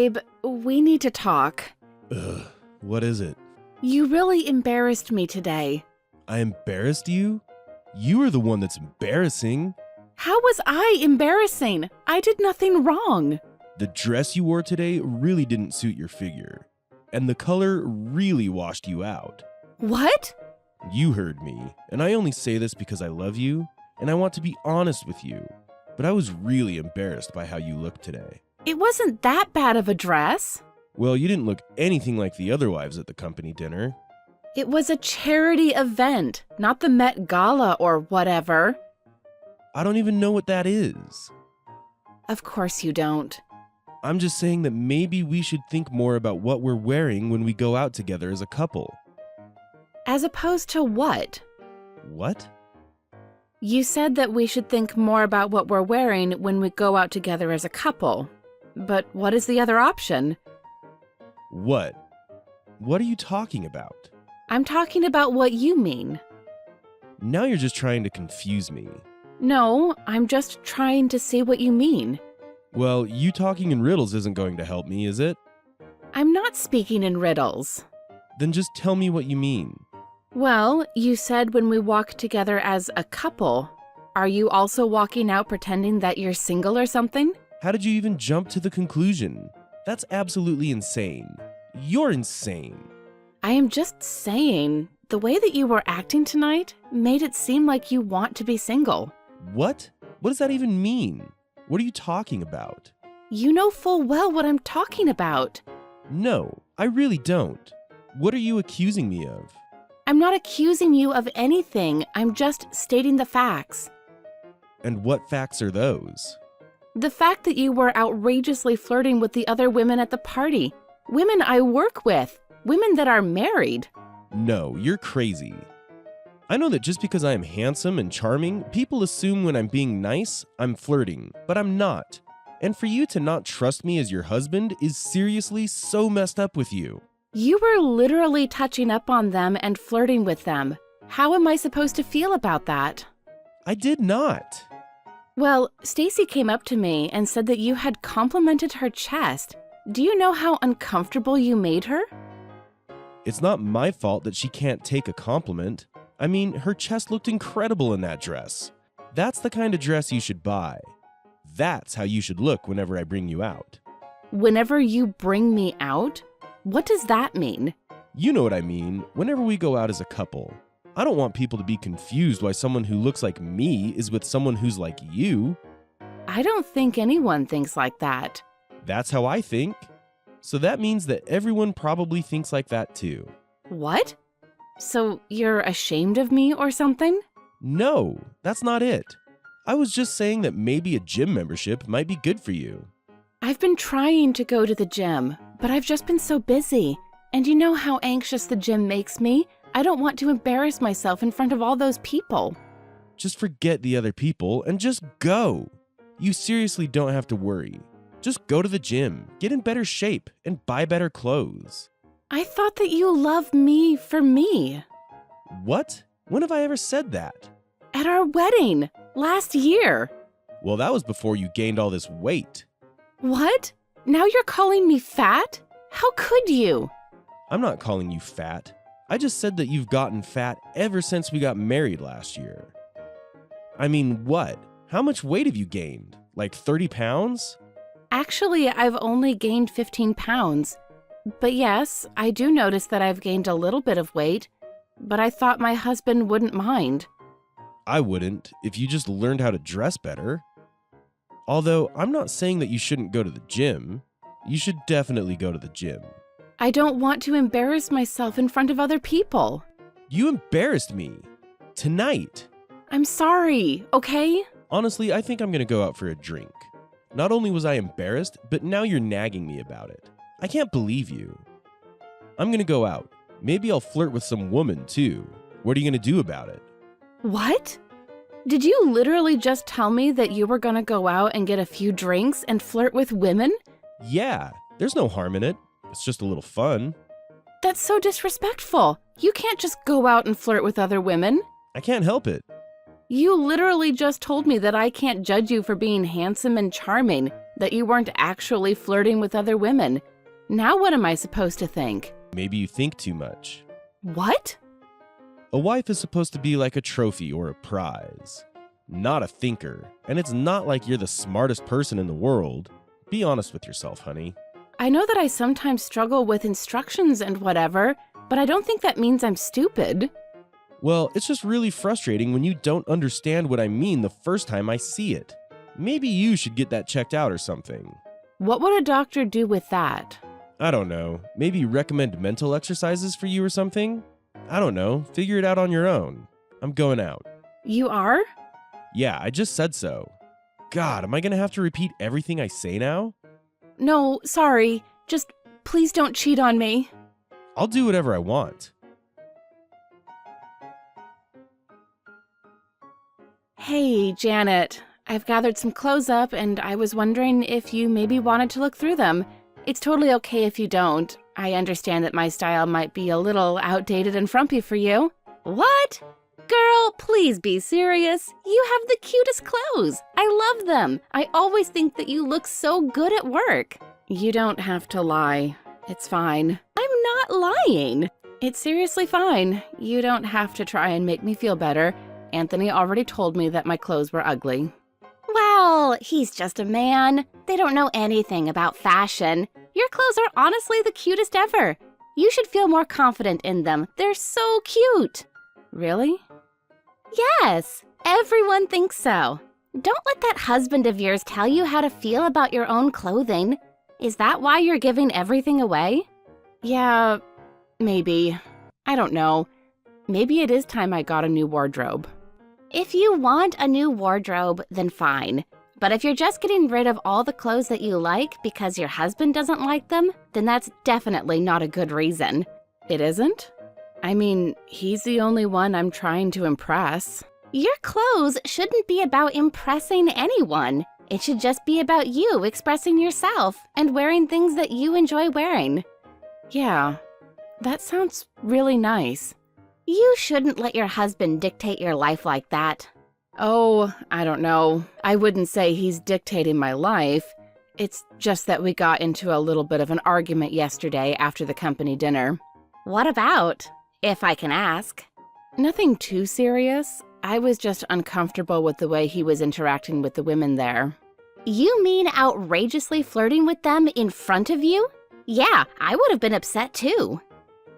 Babe, we need to talk. Ugh, what is it? You really embarrassed me today. I embarrassed you? You are the one that's embarrassing. How was I embarrassing? I did nothing wrong. The dress you wore today really didn't suit your figure. And the color really washed you out. What? You heard me, and I only say this because I love you, and I want to be honest with you. But I was really embarrassed by how you looked today. It wasn't that bad of a dress. Well, you didn't look anything like the other wives at the company dinner. It was a charity event, not the Met Gala or whatever. I don't even know what that is. Of course you don't. I'm just saying that maybe we should think more about what we're wearing when we go out together as a couple. As opposed to what? What? You said that we should think more about what we're wearing when we go out together as a couple. But what is the other option? What? What are you talking about? I'm talking about what you mean. Now you're just trying to confuse me. No, I'm just trying to see what you mean. Well, you talking in riddles isn't going to help me, is it? I'm not speaking in riddles. Then just tell me what you mean. Well, you said when we walk together as a couple. Are you also walking out pretending that you're single or something? How did you even jump to the conclusion? That's absolutely insane. You're insane. I am just saying, the way that you were acting tonight made it seem like you want to be single. What? What does that even mean? What are you talking about? You know full well what I'm talking about. No, I really don't. What are you accusing me of? I'm not accusing you of anything. I'm just stating the facts. And what facts are those? The fact that you were outrageously flirting with the other women at the party. Women I work with. Women that are married. No, you're crazy. I know that just because I am handsome and charming, people assume when I'm being nice, I'm flirting, but I'm not. And for you to not trust me as your husband is seriously so messed up with you. You were literally touching up on them and flirting with them. How am I supposed to feel about that? I did not. Well, Stacy came up to me and said that you had complimented her chest. Do you know how uncomfortable you made her? It's not my fault that she can't take a compliment. I mean, her chest looked incredible in that dress. That's the kind of dress you should buy. That's how you should look whenever I bring you out. Whenever you bring me out? What does that mean? You know what I mean, whenever we go out as a couple. I don't want people to be confused why someone who looks like me is with someone who's like you. I don't think anyone thinks like that. That's how I think. So that means that everyone probably thinks like that too. What? So you're ashamed of me or something? No, that's not it. I was just saying that maybe a gym membership might be good for you. I've been trying to go to the gym, but I've just been so busy. And you know how anxious the gym makes me? I don't want to embarrass myself in front of all those people. Just forget the other people and just go. You seriously don't have to worry. Just go to the gym, get in better shape, and buy better clothes. I thought that you loved me for me. What? When have I ever said that? At our wedding, last year. Well, that was before you gained all this weight. What? Now you're calling me fat? How could you? I'm not calling you fat. I just said that you've gotten fat ever since we got married last year. I mean, what? How much weight have you gained? Like 30 pounds? Actually, I've only gained 15 pounds. But yes, I do notice that I've gained a little bit of weight, but I thought my husband wouldn't mind. I wouldn't, if you just learned how to dress better. Although, I'm not saying that you shouldn't go to the gym. You should definitely go to the gym. I don't want to embarrass myself in front of other people. You embarrassed me. Tonight. I'm sorry, okay? Honestly, I think I'm gonna go out for a drink. Not only was I embarrassed, but now you're nagging me about it. I can't believe you. I'm gonna go out. Maybe I'll flirt with some woman too. What are you gonna do about it? What? Did you literally just tell me that you were gonna go out and get a few drinks and flirt with women? Yeah, there's no harm in it. It's just a little fun. That's so disrespectful. You can't just go out and flirt with other women. I can't help it. You literally just told me that I can't judge you for being handsome and charming. that you weren't actually flirting with other women. Now what am I supposed to think? Maybe you think too much. What? A wife is supposed to be like a trophy or a prize, not a thinker. And it's not like you're the smartest person in the world. Be honest with yourself, honey. I know that I sometimes struggle with instructions and whatever, but I don't think that means I'm stupid. Well, it's just really frustrating when you don't understand what I mean the first time I see it. Maybe you should get that checked out or something. What would a doctor do with that? I don't know. Maybe recommend mental exercises for you or something? I don't know. Figure it out on your own. I'm going out. You are? Yeah, I just said so. God, am I going to have to repeat everything I say now? No, sorry. Just please don't cheat on me. I'll do whatever I want. Hey, Janet. I've gathered some clothes up and I was wondering if you maybe wanted to look through them. It's totally okay if you don't. I understand that my style might be a little outdated and frumpy for you. What? Girl, please be serious. You have the cutest clothes. I love them. I always think that you look so good at work. You don't have to lie. It's fine. I'm not lying. It's seriously fine. You don't have to try and make me feel better. Anthony already told me that my clothes were ugly. Well, he's just a man. They don't know anything about fashion. Your clothes are honestly the cutest ever. You should feel more confident in them. They're so cute. Really? Yes, everyone thinks so. Don't let that husband of yours tell you how to feel about your own clothing. Is that why you're giving everything away? Yeah, maybe. I don't know. Maybe it is time I got a new wardrobe. If you want a new wardrobe, then fine. But if you're just getting rid of all the clothes that you like because your husband doesn't like them, then that's definitely not a good reason. It isn't? I mean, he's the only one I'm trying to impress. Your clothes shouldn't be about impressing anyone. It should just be about you expressing yourself and wearing things that you enjoy wearing. Yeah, that sounds really nice. You shouldn't let your husband dictate your life like that. Oh, I don't know. I wouldn't say he's dictating my life. It's just that we got into a little bit of an argument yesterday after the company dinner. What about, if I can ask? Nothing too serious. I was just uncomfortable with the way he was interacting with the women there. You mean outrageously flirting with them in front of you? Yeah, I would have been upset too.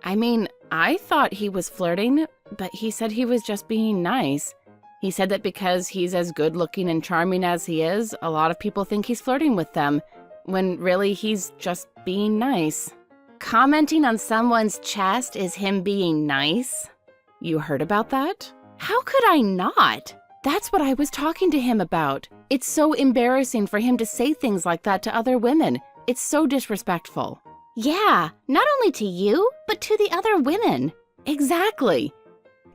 I mean, I thought he was flirting, but he said he was just being nice. He said that because he's as good-looking and charming as he is, a lot of people think he's flirting with them, when really he's just being nice. Commenting on someone's chest is him being nice? You heard about that? How could I not? That's what I was talking to him about. It's so embarrassing for him to say things like that to other women. It's so disrespectful. Yeah, not only to you, but to the other women. Exactly.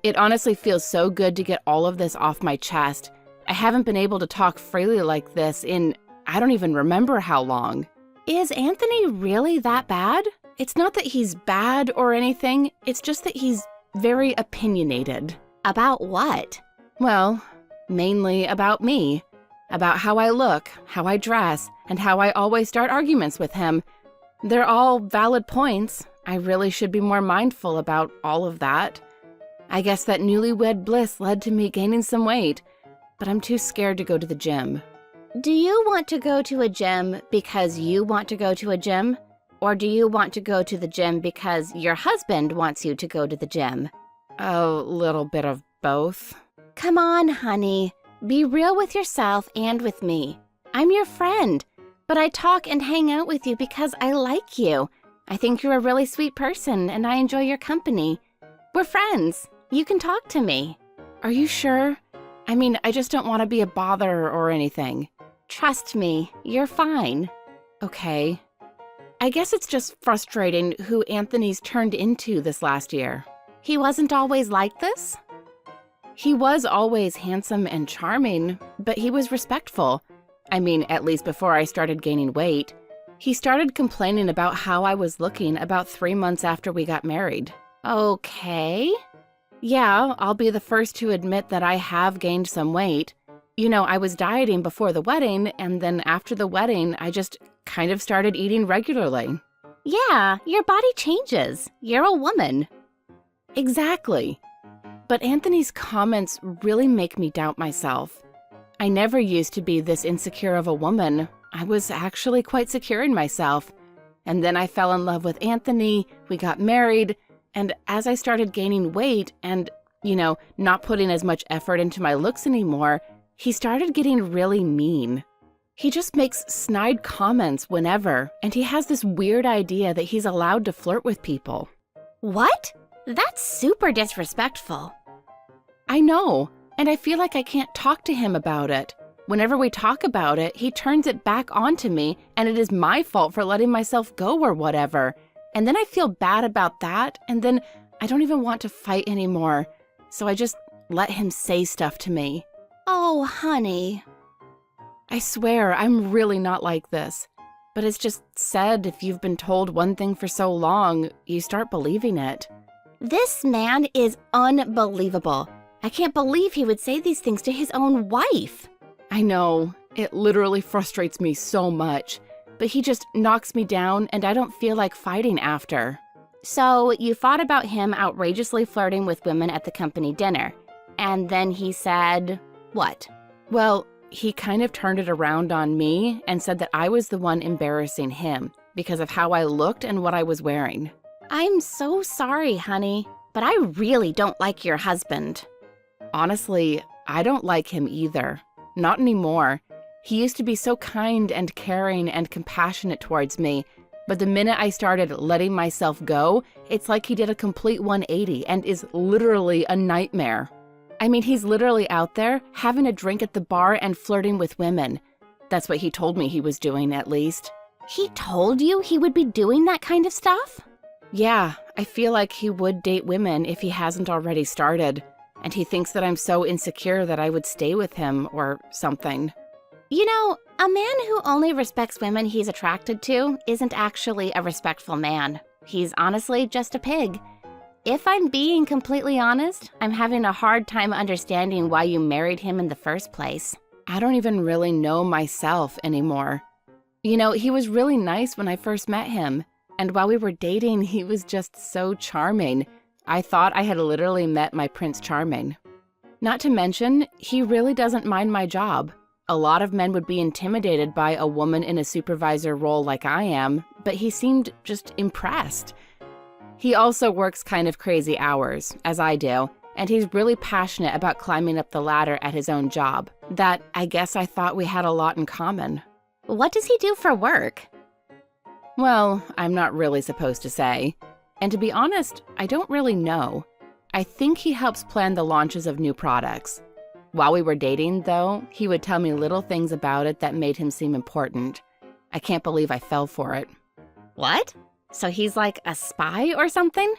It honestly feels so good to get all of this off my chest. I haven't been able to talk freely like this in, I don't even remember how long. Is Anthony really that bad? It's not that he's bad or anything, it's just that he's very opinionated. About what? Well, mainly about me. About how I look, how I dress, and how I always start arguments with him. They're all valid points. I really should be more mindful about all of that. I guess that newlywed bliss led to me gaining some weight, but I'm too scared to go to the gym. Do you want to go to a gym because you want to go to a gym? Or do you want to go to the gym because your husband wants you to go to the gym? A little bit of both. Come on, honey. Be real with yourself and with me. I'm your friend, but I talk and hang out with you because I like you. I think you're a really sweet person and I enjoy your company. We're friends. You can talk to me. Are you sure? I mean, I just don't want to be a bother or anything. Trust me, you're fine. Okay. I guess it's just frustrating who Anthony's turned into this last year. He wasn't always like this? He was always handsome and charming, but he was respectful. I mean, at least before I started gaining weight. He started complaining about how I was looking about 3 months after we got married. Okay. Yeah, I'll be the first to admit that I have gained some weight. I was dieting before the wedding, and then after the wedding, I just kind of started eating regularly. Yeah, your body changes. You're a woman. Exactly. But Anthony's comments really make me doubt myself. I never used to be this insecure of a woman. I was actually quite secure in myself. And then I fell in love with Anthony, we got married, and as I started gaining weight and, not putting as much effort into my looks anymore, he started getting really mean. He just makes snide comments whenever, and he has this weird idea that he's allowed to flirt with people. What? That's super disrespectful. I know, and I feel like I can't talk to him about it. Whenever we talk about it, he turns it back onto me, and it is my fault for letting myself go or whatever. And then I feel bad about that, and then I don't even want to fight anymore. So I just let him say stuff to me. Oh, honey. I swear, I'm really not like this. But it's just said if you've been told one thing for so long, you start believing it. This man is unbelievable. I can't believe he would say these things to his own wife. I know, it literally frustrates me so much, but he just knocks me down and I don't feel like fighting after. So you thought about him outrageously flirting with women at the company dinner, and then he said, what? Well, he kind of turned it around on me and said that I was the one embarrassing him because of how I looked and what I was wearing. I'm so sorry, honey, but I really don't like your husband. Honestly, I don't like him either. Not anymore. He used to be so kind and caring and compassionate towards me, but the minute I started letting myself go, it's like he did a complete 180 and is literally a nightmare. I mean, he's literally out there having a drink at the bar and flirting with women. That's what he told me he was doing, at least. He told you he would be doing that kind of stuff? Yeah, I feel like he would date women if he hasn't already started. And he thinks that I'm so insecure that I would stay with him or something. A man who only respects women he's attracted to isn't actually a respectful man. He's honestly just a pig. If I'm being completely honest, I'm having a hard time understanding why you married him in the first place. I don't even really know myself anymore. He was really nice when I first met him. And while we were dating, he was just so charming. I thought I had literally met my Prince Charming. Not to mention, he really doesn't mind my job. A lot of men would be intimidated by a woman in a supervisor role like I am, but he seemed just impressed. He also works kind of crazy hours, as I do, and he's really passionate about climbing up the ladder at his own job. That, I guess I thought we had a lot in common. What does he do for work? Well, I'm not really supposed to say. And to be honest, I don't really know. I think he helps plan the launches of new products. While we were dating, though, he would tell me little things about it that made him seem important. I can't believe I fell for it. What? So he's like a spy or something?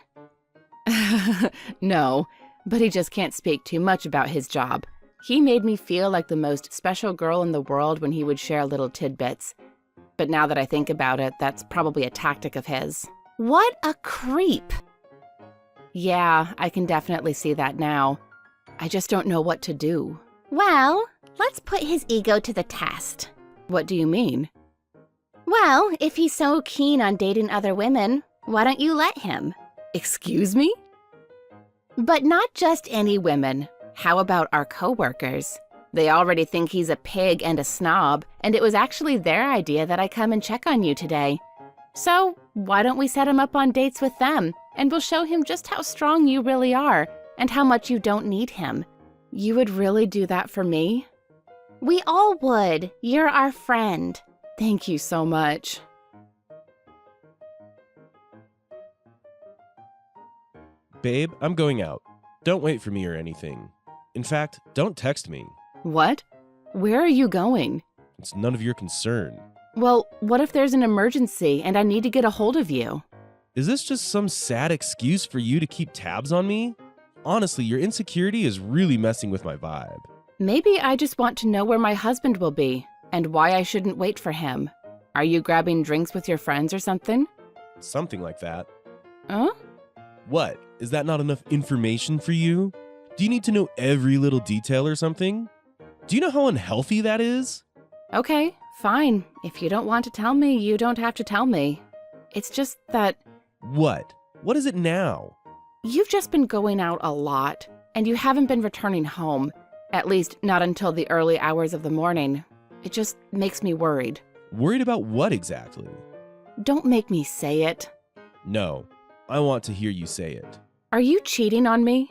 No, but he just can't speak too much about his job. He made me feel like the most special girl in the world when he would share little tidbits. But now that I think about it, that's probably a tactic of his. What a creep! Yeah, I can definitely see that now. I just don't know what to do. Well, let's put his ego to the test. What do you mean? Well, if he's so keen on dating other women, why don't you let him? Excuse me? But not just any women. How about our coworkers? They already think he's a pig and a snob, and it was actually their idea that I come and check on you today. So, why don't we set him up on dates with them, and we'll show him just how strong you really are, and how much you don't need him. You would really do that for me? We all would. You're our friend. Thank you so much. Babe, I'm going out. Don't wait for me or anything. In fact, don't text me. What? Where are you going? It's none of your concern. Well, what if there's an emergency and I need to get a hold of you? Is this just some sad excuse for you to keep tabs on me? Honestly, your insecurity is really messing with my vibe. Maybe I just want to know where my husband will be and why I shouldn't wait for him. Are you grabbing drinks with your friends or something? Something like that. Huh? What? Is that not enough information for you? Do you need to know every little detail or something? Do you know how unhealthy that is? Okay, fine. If you don't want to tell me, you don't have to tell me. It's just that What? What is it now? you've just been going out a lot, and you haven't been returning home. At least not until the early hours of the morning. It just makes me worried. Worried about what exactly? Don't make me say it. No, I want to hear you say it. Are you cheating on me?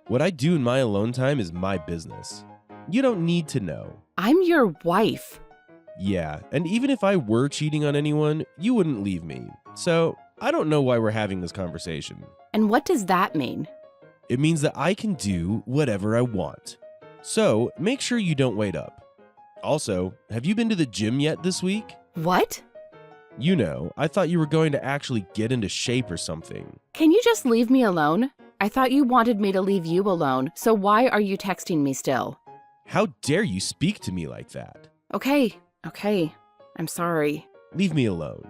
What I do in my alone time is my business. You don't need to know. I'm your wife. Yeah, and even if I were cheating on anyone, you wouldn't leave me. So, I don't know why we're having this conversation. And what does that mean? It means that I can do whatever I want. So, make sure you don't wait up. Also, have you been to the gym yet this week? What? You know, I thought you were going to actually get into shape or something. Can you just leave me alone? I thought you wanted me to leave you alone, so why are you texting me still? How dare you speak to me like that? Okay. I'm sorry. Leave me alone.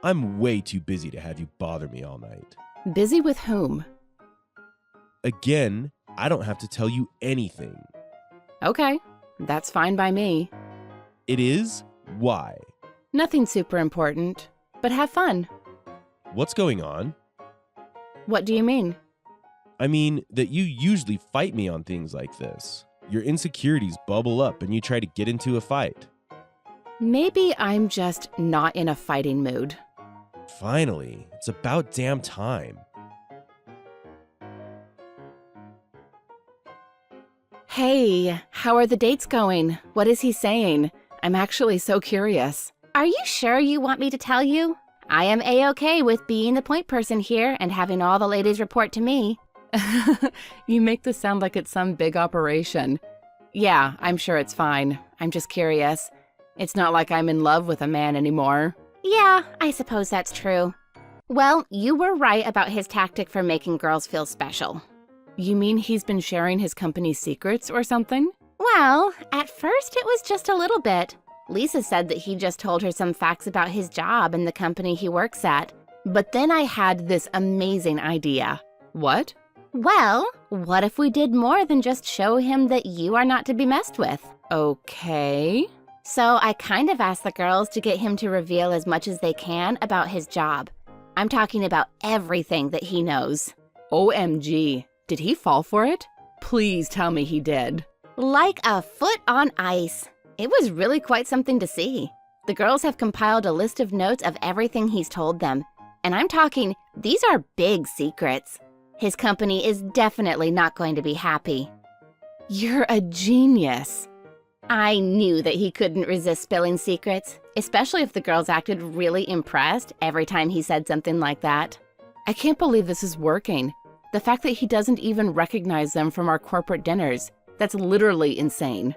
I'm way too busy to have you bother me all night. Busy with whom? Again, I don't have to tell you anything. Okay, that's fine by me. It is? Why? Nothing super important, but have fun. What's going on? What do you mean? I mean that you usually fight me on things like this. Your insecurities bubble up and you try to get into a fight. Maybe I'm just not in a fighting mood. Finally, it's about damn time. Hey, how are the dates going? What is he saying? I'm actually so curious. Are you sure you want me to tell you? I am A-okay with being the point person here and having all the ladies report to me. You make this sound like it's some big operation. Yeah, I'm sure it's fine. I'm just curious. It's not like I'm in love with a man anymore. Yeah, I suppose that's true. Well, you were right about his tactic for making girls feel special. You mean he's been sharing his company's secrets or something? Well, at first it was just a little bit. Lisa said that he just told her some facts about his job and the company he works at. But then I had this amazing idea. What? Well, what if we did more than just show him that you are not to be messed with? Okay. So I kind of asked the girls to get him to reveal as much as they can about his job. I'm talking about everything that he knows. OMG. Did he fall for it? Please tell me he did. Like a foot on ice. It was really quite something to see. The girls have compiled a list of notes of everything he's told them. And I'm talking, these are big secrets. His company is definitely not going to be happy. You're a genius. I knew that he couldn't resist spilling secrets, especially if the girls acted really impressed every time he said something like that. I can't believe this is working. The fact that he doesn't even recognize them from our corporate dinners, that's literally insane.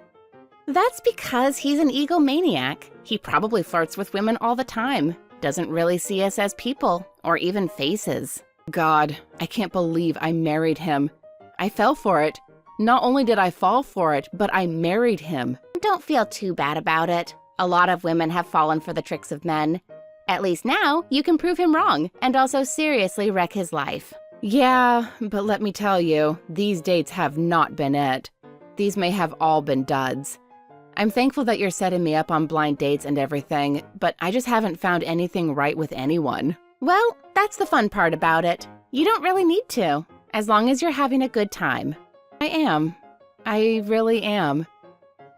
That's because he's an egomaniac. He probably flirts with women all the time, doesn't really see us as people or even faces. God, I can't believe I married him. I fell for it. Not only did I fall for it, but I married him. Don't feel too bad about it. A lot of women have fallen for the tricks of men. At least now, you can prove him wrong and also seriously wreck his life. Yeah, but let me tell you, these dates have not been it. These may have all been duds. I'm thankful that you're setting me up on blind dates and everything, but I just haven't found anything right with anyone. Well, that's the fun part about it. You don't really need to, as long as you're having a good time. I am. I really am.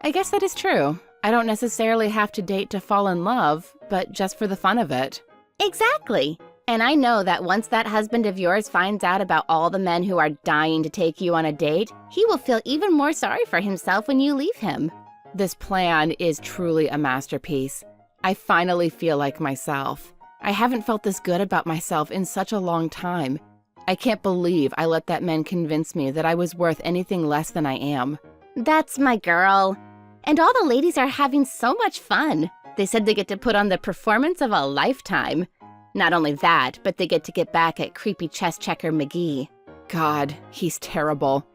I guess that is true. I don't necessarily have to date to fall in love, but just for the fun of it. Exactly. And I know that once that husband of yours finds out about all the men who are dying to take you on a date, he will feel even more sorry for himself when you leave him. This plan is truly a masterpiece. I finally feel like myself. I haven't felt this good about myself in such a long time. I can't believe I let that man convince me that I was worth anything less than I am. That's my girl. And all the ladies are having so much fun. They said they get to put on the performance of a lifetime. Not only that, but they get to get back at creepy chest checker McGee. God, he's terrible.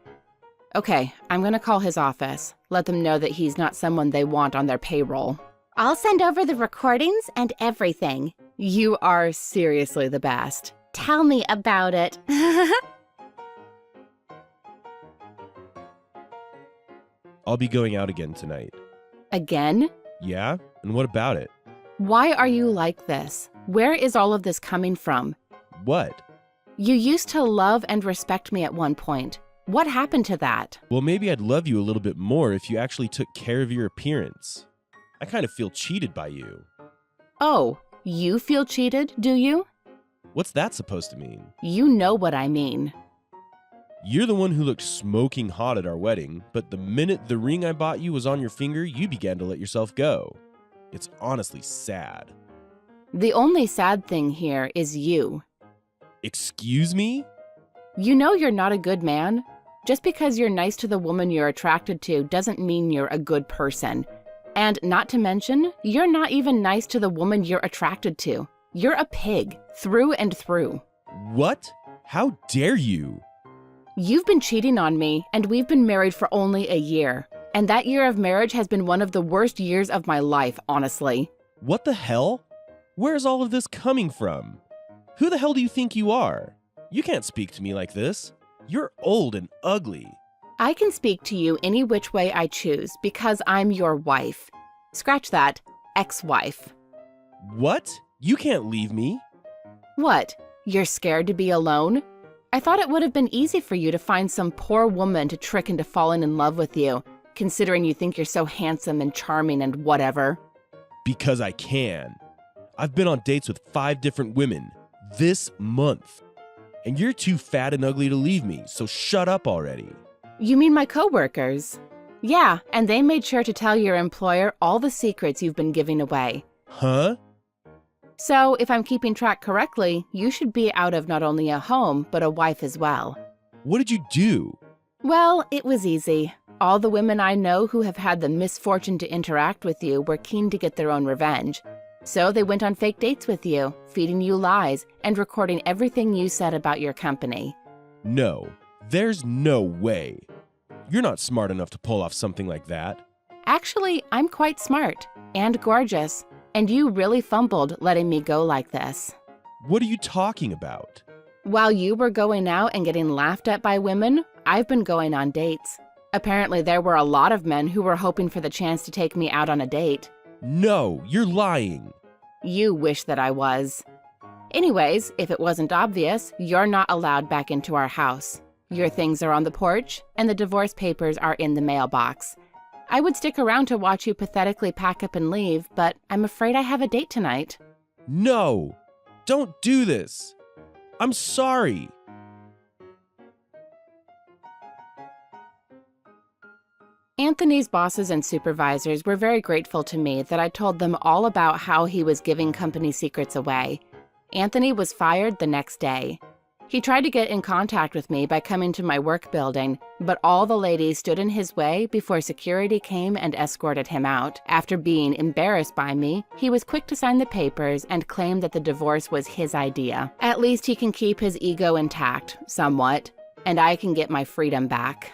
Okay, I'm gonna call his office. Let them know that he's not someone they want on their payroll. I'll send over the recordings and everything. You are seriously the best. Tell me about it. I'll be going out again tonight. Again? Yeah? And what about it? Why are you like this? Where is all of this coming from? What? You used to love and respect me at one point. What happened to that? Well, maybe I'd love you a little bit more if you actually took care of your appearance. I kind of feel cheated by you. Oh, you feel cheated, do you? What's that supposed to mean? You know what I mean. You're the one who looked smoking hot at our wedding, but the minute the ring I bought you was on your finger, you began to let yourself go. It's honestly sad. The only sad thing here is you. Excuse me? You know you're not a good man. Just because you're nice to the woman you're attracted to doesn't mean you're a good person. And not to mention, you're not even nice to the woman you're attracted to. You're a pig, through and through. What? How dare you? You've been cheating on me, and we've been married for only a year. And that year of marriage has been one of the worst years of my life, honestly. What the hell? Where's all of this coming from? Who the hell do you think you are? You can't speak to me like this. You're old and ugly. I can speak to you any which way I choose because I'm your wife. Scratch that, ex-wife. What? You can't leave me. What? You're scared to be alone? I thought it would have been easy for you to find some poor woman to trick into falling in love with you, considering you think you're so handsome and charming and whatever. Because I can. I've been on dates with 5 different women this month. And you're too fat and ugly to leave me, so shut up already. You mean my coworkers? Yeah, and they made sure to tell your employer all the secrets you've been giving away. Huh? So, if I'm keeping track correctly, you should be out of not only a home, but a wife as well. What did you do? Well, it was easy. All the women I know who have had the misfortune to interact with you were keen to get their own revenge. So they went on fake dates with you, feeding you lies, and recording everything you said about your company. No, there's no way. You're not smart enough to pull off something like that. Actually, I'm quite smart and gorgeous, and you really fumbled letting me go like this. What are you talking about? While you were going out and getting laughed at by women, I've been going on dates. Apparently, there were a lot of men who were hoping for the chance to take me out on a date. No, you're lying. You wish that I was. Anyways, if it wasn't obvious, you're not allowed back into our house. Your things are on the porch, and the divorce papers are in the mailbox. I would stick around to watch you pathetically pack up and leave, but I'm afraid I have a date tonight. No, don't do this. I'm sorry. Anthony's bosses and supervisors were very grateful to me that I told them all about how he was giving company secrets away. Anthony was fired the next day. He tried to get in contact with me by coming to my work building, but all the ladies stood in his way before security came and escorted him out. After being embarrassed by me, he was quick to sign the papers and claim that the divorce was his idea. At least he can keep his ego intact, somewhat, and I can get my freedom back.